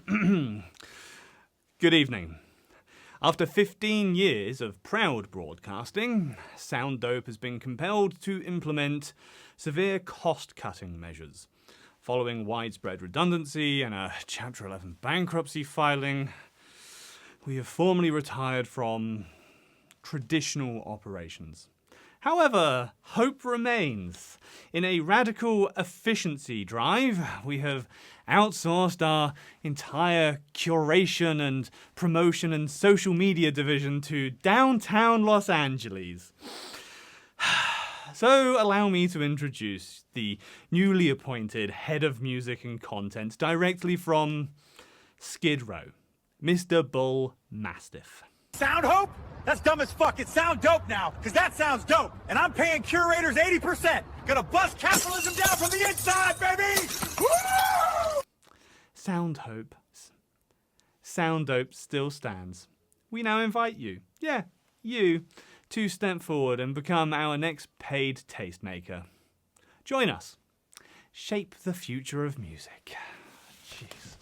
Good evening. After 15 years of proud broadcasting, Soundope has been compelled to implement severe cost-cutting measures. Following widespread redundancy and a Chapter 11 bankruptcy filing, we have formally retired from traditional operations. However, hope remains. In a radical efficiency drive, we have outsourced our entire curation and promotion and social media division to downtown Los Angeles. So allow me to introduce the newly appointed head of music and content directly from Skid Row, Mr. Bull Mastiff. Soundope? That's dumb as fuck. It's Soundope now, because that sounds dope. And I'm paying curators 80%. Gonna bust capitalism down from the inside, baby! Woo! Soundope still stands. We now invite you, you, to step forward and become our next paid tastemaker. Join us. Shape the future of music. Jesus.